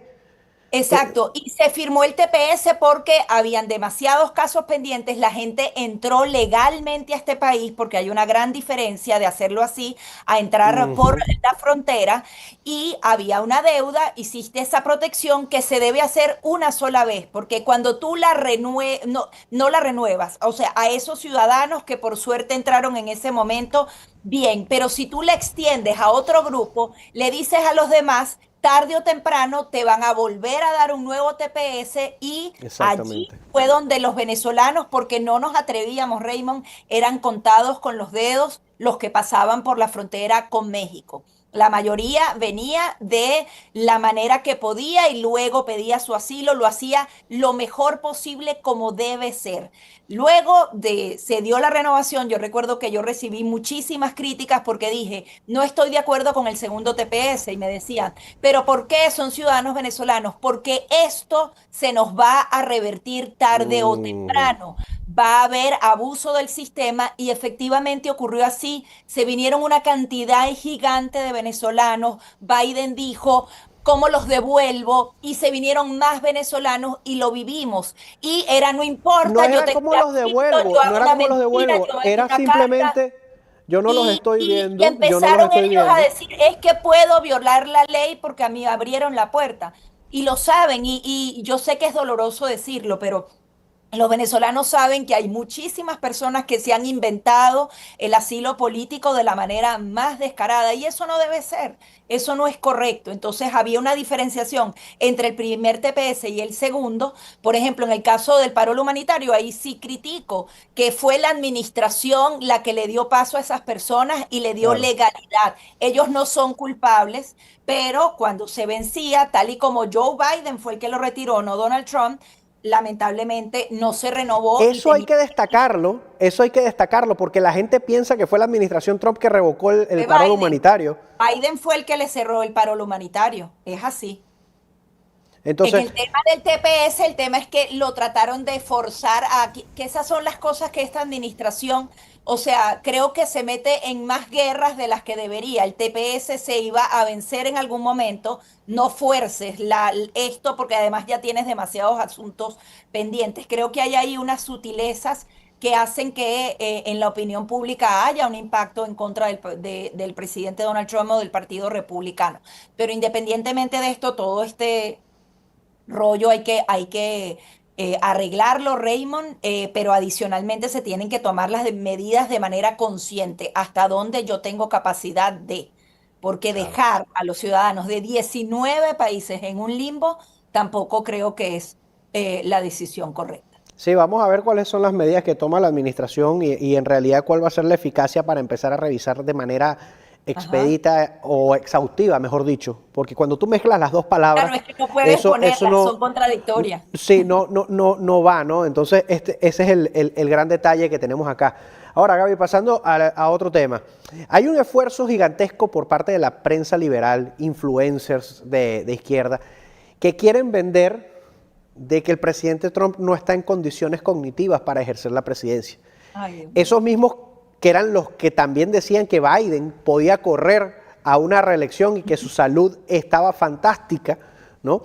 Exacto, y se firmó el TPS porque habían demasiados casos pendientes, la gente entró legalmente a este país porque hay una gran diferencia de hacerlo así a entrar por la frontera y había una deuda, hiciste esa protección que se debe hacer una sola vez, porque cuando tú no la renuevas, o sea, a esos ciudadanos que por suerte entraron en ese momento, bien, pero si tú la extiendes a otro grupo, le dices a los demás, tarde o temprano te van a volver a dar un nuevo TPS y allí Exactamente. fue donde los venezolanos, porque no nos atrevíamos, Raymond, eran contados con los dedos los que pasaban por la frontera con México. La mayoría venía de la manera que podía y luego pedía su asilo, lo hacía lo mejor posible como debe ser. Se dio la renovación, yo recuerdo que yo recibí muchísimas críticas porque dije, no estoy de acuerdo con el segundo TPS y me decían, pero ¿por qué son ciudadanos venezolanos? Porque esto se nos va a revertir tarde o Mm. temprano. Va a haber abuso del sistema y efectivamente ocurrió así. Se vinieron una cantidad gigante de venezolanos. Biden dijo, ¿cómo los devuelvo? Y se vinieron más venezolanos y lo vivimos. Y era, no No importa, yo era tengo como un los artículo, devuelvo, yo no hago era una como los mentira, devuelvo, yo hago era una carta. simplemente, yo no los estoy Y viendo, yo no los empezaron estoy ellos a viendo. decir, es que puedo violar la ley porque a mí abrieron la puerta. Y lo saben, y yo sé que es doloroso decirlo, pero los venezolanos saben que hay muchísimas personas que se han inventado el asilo político de la manera más descarada y eso no debe ser, eso no es correcto. Entonces había una diferenciación entre el primer TPS y el segundo. Por ejemplo, en el caso del paro humanitario, ahí sí critico que fue la administración la que le dio paso a esas personas y le dio Claro. legalidad. Ellos no son culpables, pero cuando se vencía, tal y como Joe Biden fue el que lo retiró, no Donald Trump, lamentablemente no se renovó y tenía Eso hay que destacarlo, porque la gente piensa que fue la administración Trump que revocó el fue paro Biden. humanitario. Biden fue el que le cerró el paro humanitario. Es así. En Entonces, el tema del TPS, el tema es que lo trataron de forzar a que esas son las cosas que esta administración, o sea, creo que se mete en más guerras de las que debería. El TPS se iba a vencer en algún momento. No fuerces esto porque además ya tienes demasiados asuntos pendientes. Creo que hay ahí unas sutilezas que hacen que en la opinión pública haya un impacto en contra del presidente Donald Trump o del Partido Republicano. Pero independientemente de esto, todo este rollo hay que arreglarlo, Raymond, pero adicionalmente se tienen que tomar las medidas de manera consciente, hasta donde yo tengo capacidad de, porque dejar a los ciudadanos de 19 países en un limbo tampoco creo que es la decisión correcta. sí, vamos a ver cuáles son las medidas que toma la administración y en realidad cuál va a ser la eficacia para empezar a revisar de manera Ajá. expedita o exhaustiva, mejor dicho, porque cuando tú mezclas las dos Claro, palabras, es que no puedes eso ponerlas, no, son contradictorias. sí, no va, ¿no? Entonces, ese es el gran detalle que tenemos acá. Ahora, Gaby, pasando a otro tema. Hay un esfuerzo gigantesco por parte de la prensa liberal, influencers de izquierda, que quieren vender de que el presidente Trump no está en condiciones cognitivas para ejercer la presidencia. Ay, Dios mío. Esos mismos que eran los que también decían que Biden podía correr a una reelección y que su salud estaba fantástica, ¿no?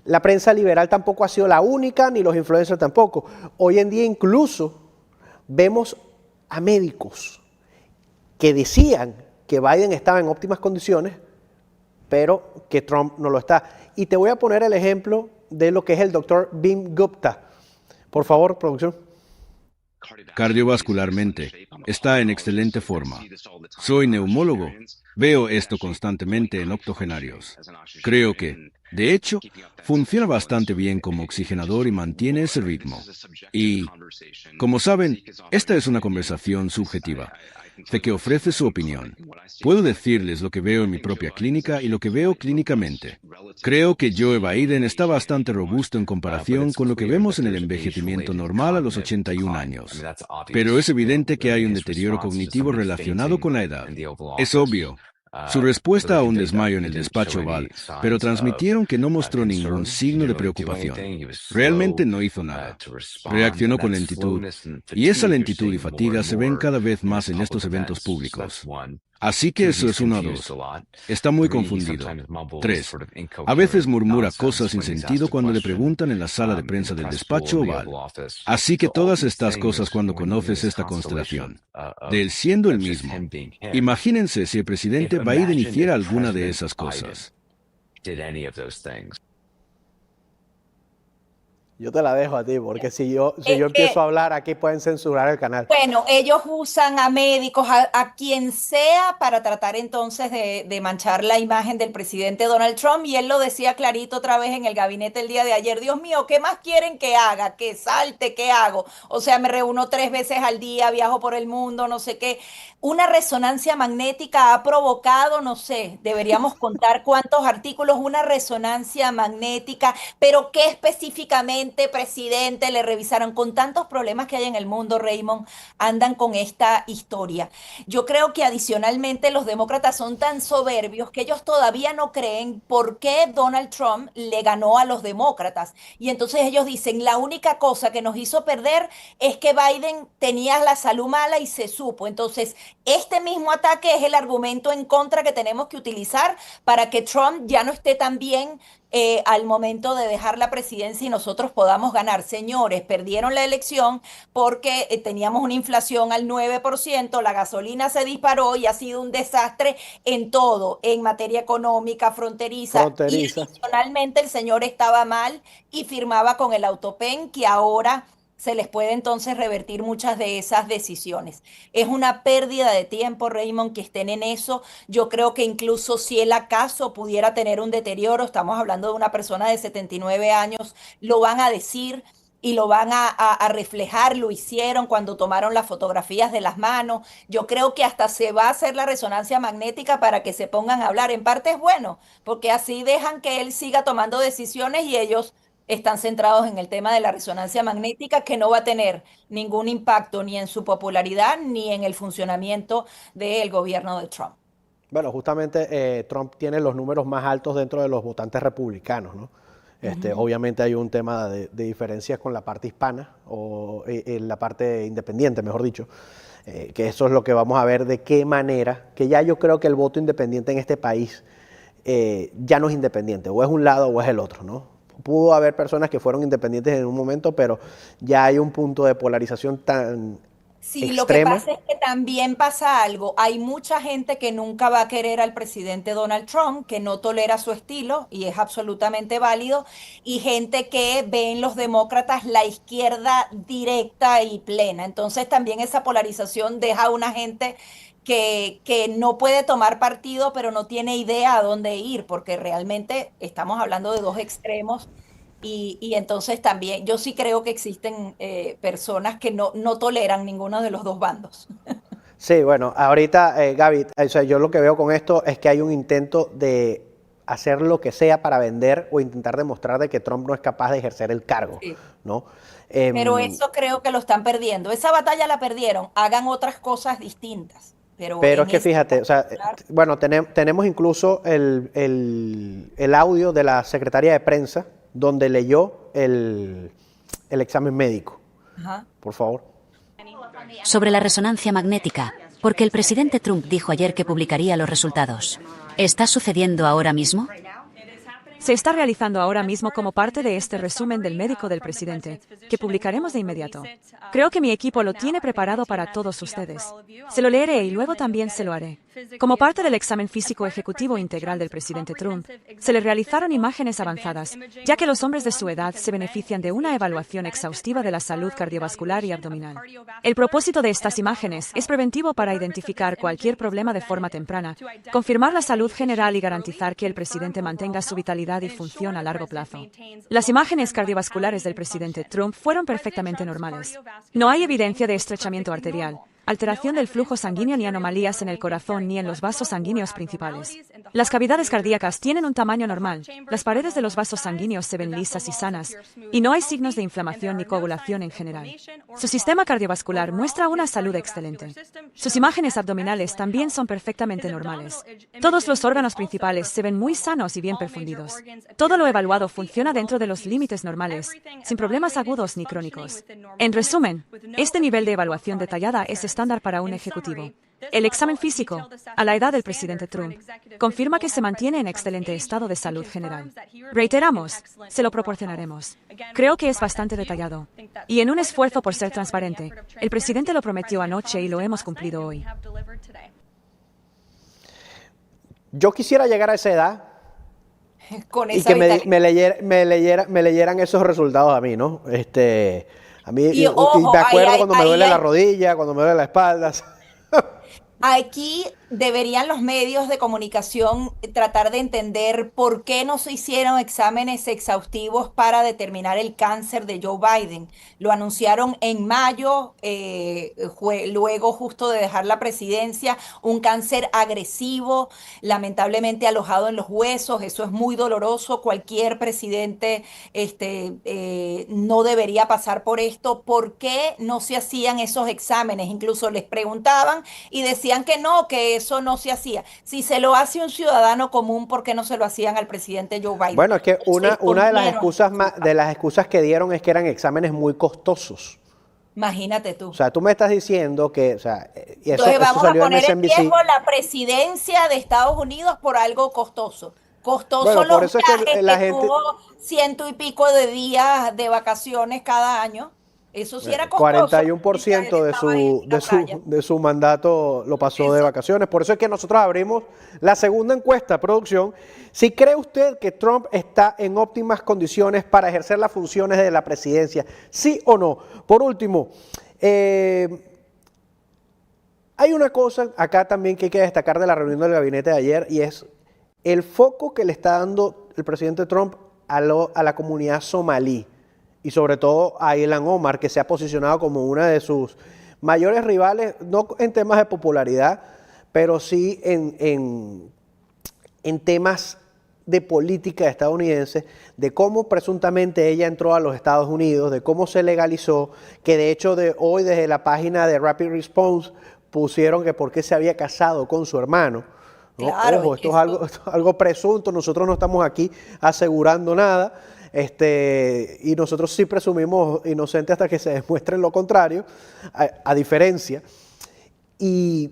La prensa liberal tampoco ha sido la única, ni los influencers tampoco. Hoy en día incluso vemos a médicos que decían que Biden estaba en óptimas condiciones, pero que Trump no lo está. Y te voy a poner el ejemplo de lo que es el doctor Bim Gupta. Por favor, producción. Cardiovascularmente, está en excelente forma. Soy neumólogo. Veo esto constantemente en octogenarios. Creo que, de hecho, funciona bastante bien como oxigenador y mantiene ese ritmo. Y, como saben, esta es una conversación subjetiva, de que ofrece su opinión. Puedo decirles lo que veo en mi propia clínica y lo que veo clínicamente. Creo que Joe Biden está bastante robusto en comparación con lo que vemos en el envejecimiento normal a los 81 años. Pero es evidente que hay un deterioro cognitivo relacionado con la edad. Es obvio. Su respuesta a un desmayo en el despacho Oval, pero transmitieron que no mostró ningún signo de preocupación. Realmente no hizo nada. Reaccionó con lentitud, y esa lentitud y fatiga se ven cada vez más en estos eventos públicos. Así que eso es 1 a 2. Está muy confundido. 3. A veces murmura cosas sin sentido cuando le preguntan en la sala de prensa del despacho Oval. Así que todas estas cosas cuando conoces esta constelación, de él siendo el mismo. Imagínense si el presidente Biden hiciera alguna de esas cosas. Yo te la dejo a ti, porque si yo Es empiezo que a hablar, aquí pueden censurar el canal. bueno, ellos usan a médicos, a quien sea, para tratar entonces de manchar la imagen del presidente Donald Trump. Y él lo decía clarito otra vez en el gabinete el día de ayer. Dios mío, ¿qué más quieren que haga? ¿Que salte? ¿Qué hago? O sea, me reúno 3 veces al día, viajo por el mundo, no sé qué. Una resonancia magnética ha provocado, no sé, deberíamos contar cuántos artículos, una resonancia magnética, pero qué específicamente, presidente, le revisaron con tantos problemas que hay en el mundo, Raymond, andan con esta historia. Yo creo que adicionalmente los demócratas son tan soberbios que ellos todavía no creen por qué Donald Trump le ganó a los demócratas. Y entonces ellos dicen, la única cosa que nos hizo perder es que Biden tenía la salud mala y se supo. Entonces, este mismo ataque es el argumento en contra que tenemos que utilizar para que Trump ya no esté tan bien al momento de dejar la presidencia y nosotros podamos ganar. Señores, perdieron la elección porque teníamos una inflación al 9%, la gasolina se disparó y ha sido un desastre en todo, en materia económica, fronteriza. Y Fronteriza. adicionalmente el señor estaba mal y firmaba con el Autopen, que ahora se les puede entonces revertir muchas de esas decisiones. Es una pérdida de tiempo, Raymond, que estén en eso. Yo creo que incluso si él acaso pudiera tener un deterioro, estamos hablando de una persona de 79 años, lo van a decir y lo van a reflejar, lo hicieron cuando tomaron las fotografías de las manos. Yo creo que hasta se va a hacer la resonancia magnética para que se pongan a hablar. En parte es bueno, porque así dejan que él siga tomando decisiones y ellos están centrados en el tema de la resonancia magnética, que no va a tener ningún impacto ni en su popularidad ni en el funcionamiento del gobierno de Trump. Bueno, justamente Trump tiene los números más altos dentro de los votantes republicanos, ¿no? Obviamente hay un tema de diferencias con la parte hispana o en la parte independiente, mejor dicho, que eso es lo que vamos a ver de qué manera, que ya yo creo que el voto independiente en este país ya no es independiente, o es un lado o es el otro, ¿no? Pudo haber personas que fueron independientes en un momento, pero ya hay un punto de polarización tan Sí, lo que extremo. pasa es que también pasa algo. Hay mucha gente que nunca va a querer al presidente Donald Trump, que no tolera su estilo y es absolutamente válido, y gente que ve en los demócratas la izquierda directa y plena. Entonces también esa polarización deja a una gente que no puede tomar partido, pero no tiene idea a dónde ir, porque realmente estamos hablando de dos extremos. Y entonces también yo sí creo que existen personas que no toleran ninguno de los dos bandos. Sí, bueno, ahorita, Gaby, o sea, yo lo que veo con esto es que hay un intento de hacer lo que sea para vender o intentar demostrar de que Trump no es capaz de ejercer el cargo, Sí. ¿no? Pero eso creo que lo están perdiendo. Esa batalla la perdieron. Hagan otras cosas distintas. Pero Pero en es que ese fíjate, o sea, particular, bueno, tenemos incluso el audio de la secretaria de prensa donde leyó el examen médico. ajá. Por favor. Sobre la resonancia magnética, porque el presidente Trump dijo ayer que publicaría los resultados. ¿Está sucediendo ahora mismo? Se está realizando ahora mismo como parte de este resumen del médico del presidente, que publicaremos de inmediato. Creo que mi equipo lo tiene preparado para todos ustedes. Se lo leeré y luego también se lo haré. Como parte del examen físico ejecutivo integral del presidente Trump, se le realizaron imágenes avanzadas, ya que los hombres de su edad se benefician de una evaluación exhaustiva de la salud cardiovascular y abdominal. El propósito de estas imágenes es preventivo para identificar cualquier problema de forma temprana, confirmar la salud general y garantizar que el presidente mantenga su vitalidad y función a largo plazo. Las imágenes cardiovasculares del presidente Trump fueron perfectamente normales. No hay evidencia de estrechamiento arterial, alteración del flujo sanguíneo ni anomalías en el corazón ni en los vasos sanguíneos principales. Las cavidades cardíacas tienen un tamaño normal, las paredes de los vasos sanguíneos se ven lisas y sanas, y no hay signos de inflamación ni coagulación en general. Su sistema cardiovascular muestra una salud excelente. Sus imágenes abdominales también son perfectamente normales. Todos los órganos principales se ven muy sanos y bien perfundidos. Todo lo evaluado funciona dentro de los límites normales, sin problemas agudos ni crónicos. En resumen, este nivel de evaluación detallada es estándar para un ejecutivo. El examen físico, a la edad del presidente Trump, confirma que se mantiene en excelente estado de salud general. Reiteramos, se lo proporcionaremos. Creo que es bastante detallado. Y en un esfuerzo por ser transparente, el presidente lo prometió anoche y lo hemos cumplido hoy. Yo quisiera llegar a esa edad con Y esa que vitalidad. me leyeran esos resultados a mí, ¿no? A mí, Y y ojo, me acuerdo cuando me ahí duele hay, la rodilla, cuando me duele la espalda. aquí deberían los medios de comunicación tratar de entender por qué no se hicieron exámenes exhaustivos para determinar el cáncer de Joe Biden. Lo anunciaron en mayo, luego justo de dejar la presidencia, un cáncer agresivo, lamentablemente alojado en los huesos. Eso es muy doloroso. Cualquier presidente no debería pasar por esto. ¿Por qué no se hacían esos exámenes? Incluso les preguntaban y decían que no, que eso no se hacía. Si se lo hace un ciudadano común, ¿por qué no se lo hacían al presidente Joe Biden? Bueno, es que Se una de las escondieron excusas la de culpa. las excusas que dieron es que eran exámenes muy costosos. Imagínate O tú. sea, tú me estás diciendo que, o sea, y Entonces eso vamos a salió en poner en MSNBC. riesgo la presidencia de Estados Unidos por algo costoso. Costoso Bueno, por los eso es que viajes la que gente, tuvo 100 y pico de días de vacaciones cada año. Eso sí era costoso. Mientras él 41% estaba ahí en la playa. de su mandato lo pasó de Eso. vacaciones. Por eso es que nosotros abrimos la segunda encuesta, producción. Si cree usted que Trump está en óptimas condiciones para ejercer las funciones de la presidencia, ¿sí o no? Por último, hay una cosa acá también que hay que destacar de la reunión del gabinete de ayer y es el foco que le está dando el presidente Trump a la comunidad somalí y sobre todo a Ilhan Omar, que se ha posicionado como una de sus mayores rivales, no en temas de popularidad, pero sí en temas de política estadounidense, de cómo presuntamente ella entró a los Estados Unidos, de cómo se legalizó, que de hecho hoy desde la página de Rapid Response pusieron que por qué se había casado con su hermano, ¿no? Claro, Ojo, esto es algo presunto, nosotros no estamos aquí asegurando nada, y nosotros sí presumimos inocentes hasta que se demuestre lo contrario, a diferencia. ¿Y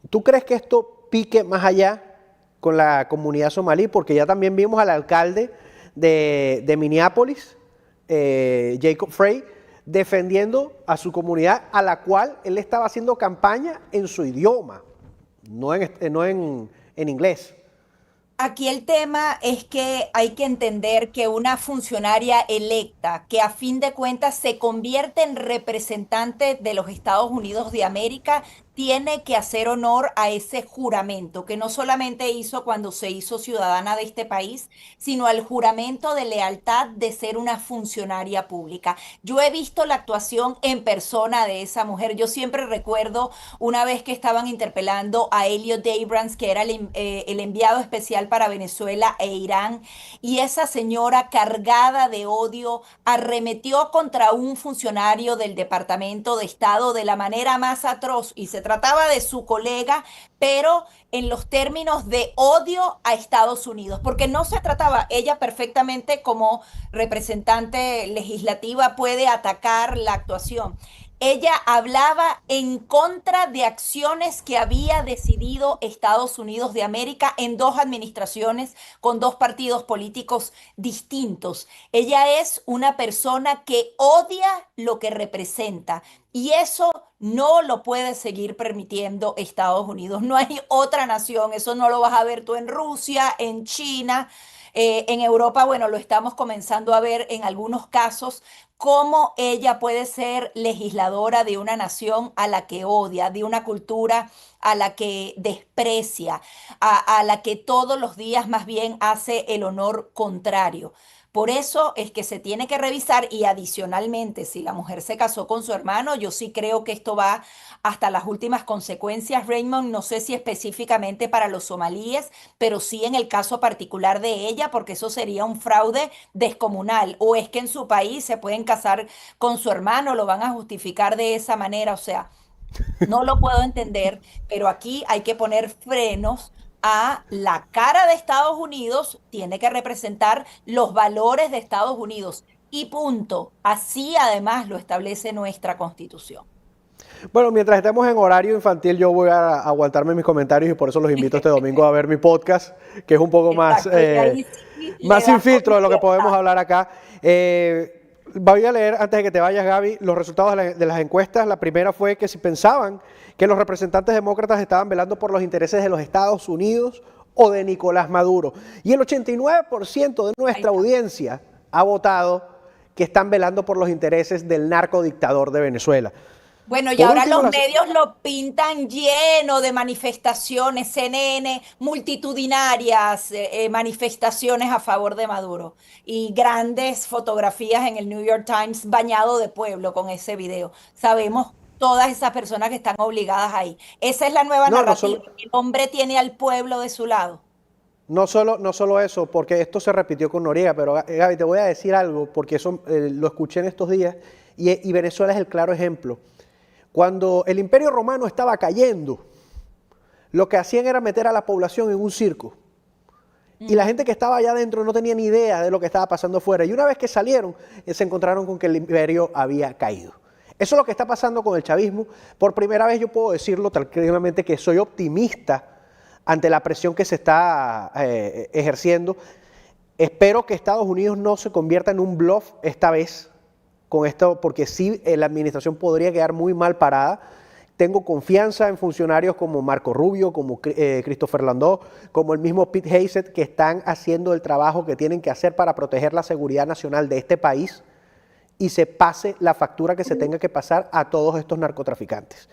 tú crees que esto pique más allá con la comunidad somalí? Porque ya también vimos al alcalde de Minneapolis, Jacob Frey, defendiendo a su comunidad a la cual él estaba haciendo campaña en su idioma, no en inglés. Aquí el tema es que hay que entender que una funcionaria electa, que a fin de cuentas se convierte en representante de los Estados Unidos de América, tiene que hacer honor a ese juramento, que no solamente hizo cuando se hizo ciudadana de este país, sino al juramento de lealtad de ser una funcionaria pública. Yo he visto la actuación en persona de esa mujer. Yo siempre recuerdo una vez que estaban interpelando a Elliot Abrams, que era el enviado especial para Venezuela e Irán, y esa señora cargada de odio arremetió contra un funcionario del Departamento de Estado de la manera más atroz, y se trataba de su colega, pero en los términos de odio a Estados Unidos, porque no se trataba, ella perfectamente como representante legislativa puede atacar la actuación. Ella hablaba en contra de acciones que había decidido Estados Unidos de América en dos administraciones con dos partidos políticos distintos. Ella es una persona que odia lo que representa y eso no lo puede seguir permitiendo Estados Unidos. No hay otra nación, eso no lo vas a ver tú en Rusia, en China. En Europa, bueno, lo estamos comenzando a ver en algunos casos, cómo ella puede ser legisladora de una nación a la que odia, de una cultura a la que desprecia, a la que todos los días más bien hace el honor contrario. Por eso es que se tiene que revisar y adicionalmente, si la mujer se casó con su hermano, yo sí creo que esto va hasta las últimas consecuencias, Raymond. No sé si específicamente para los somalíes, pero sí en el caso particular de ella, porque eso sería un fraude descomunal. O es que en su país se pueden casar con su hermano, lo van a justificar de esa manera. O sea, no lo puedo entender, pero aquí hay que poner frenos a la cara de Estados Unidos, tiene que representar los valores de Estados Unidos y punto. Así además lo establece nuestra Constitución. Bueno, mientras estemos en horario infantil, yo voy a aguantarme mis comentarios y por eso los invito este domingo a ver mi podcast, que es un poco más, más sin filtro de lo que podemos hablar acá. Voy a leer, antes de que te vayas, Gaby, los resultados de las encuestas. La primera fue que si pensaban que los representantes demócratas estaban velando por los intereses de los Estados Unidos o de Nicolás Maduro. Y el 89% de nuestra audiencia ha votado que están velando por los intereses del narcodictador de Venezuela. Bueno, y Por ahora último, los medios lo pintan lleno de manifestaciones, CNN, multitudinarias manifestaciones a favor de Maduro y grandes fotografías en el New York Times bañado de pueblo con ese video. Sabemos todas esas personas que están obligadas ahí. Esa es la nueva narrativa. El hombre tiene al pueblo de su lado. No solo eso, porque esto se repitió con Noriega, pero Gaby, te voy a decir algo, porque eso lo escuché en estos días, y Venezuela es el claro ejemplo. Cuando el Imperio Romano estaba cayendo, lo que hacían era meter a la población en un circo. Y la gente que estaba allá adentro no tenía ni idea de lo que estaba pasando afuera. Y una vez que salieron, se encontraron con que el imperio había caído. Eso es lo que está pasando con el chavismo. Por primera vez yo puedo decirlo tranquilamente que soy optimista ante la presión que se está ejerciendo. Espero que Estados Unidos no se convierta en un bluff esta vez con esto, porque sí, la administración podría quedar muy mal parada. Tengo confianza en funcionarios como Marco Rubio, como Christopher Landau, como el mismo Pete Hegseth, que están haciendo el trabajo que tienen que hacer para proteger la seguridad nacional de este país y se pase la factura que se tenga que pasar a todos estos narcotraficantes.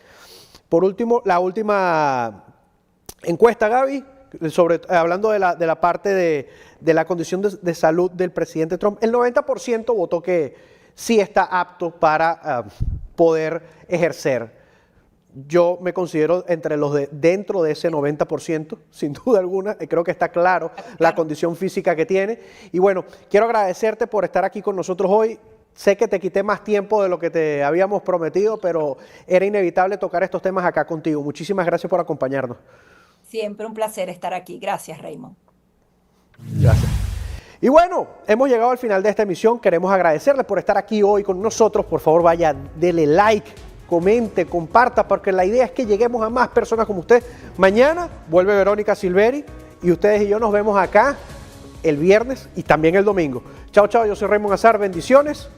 Por último, la última encuesta, Gaby, hablando de la parte de la condición de salud del presidente Trump, el 90% votó que sí está apto para poder ejercer. Yo me considero entre los dentro de ese 90%, sin duda alguna. Creo que está claro la condición física que tiene. Y bueno, quiero agradecerte por estar aquí con nosotros hoy. Sé que te quité más tiempo de lo que te habíamos prometido, pero era inevitable tocar estos temas acá contigo. Muchísimas gracias por acompañarnos. Siempre un placer estar aquí. Gracias, Raymond. Gracias. Y bueno, hemos llegado al final de esta emisión. Queremos agradecerles por estar aquí hoy con nosotros. Por favor, vaya, dele like, comente, comparta, porque la idea es que lleguemos a más personas como usted. Mañana vuelve Verónica Silveri y ustedes y yo nos vemos acá el viernes y también el domingo. Chao, chao, yo soy Raymond Azar. Bendiciones.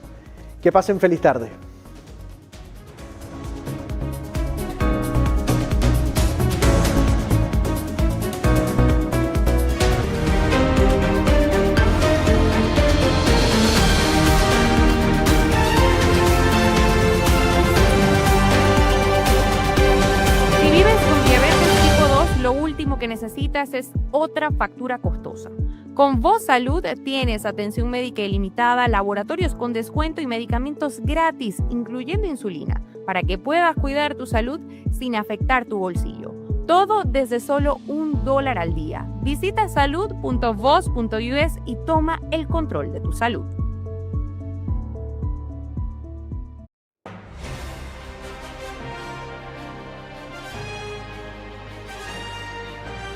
Que pasen feliz tarde. Que necesitas es otra factura costosa. Con Voz Salud tienes atención médica ilimitada, laboratorios con descuento y medicamentos gratis, incluyendo insulina, para que puedas cuidar tu salud sin afectar tu bolsillo. Todo desde solo $1 al día. Visita salud.voz.us y toma el control de tu salud.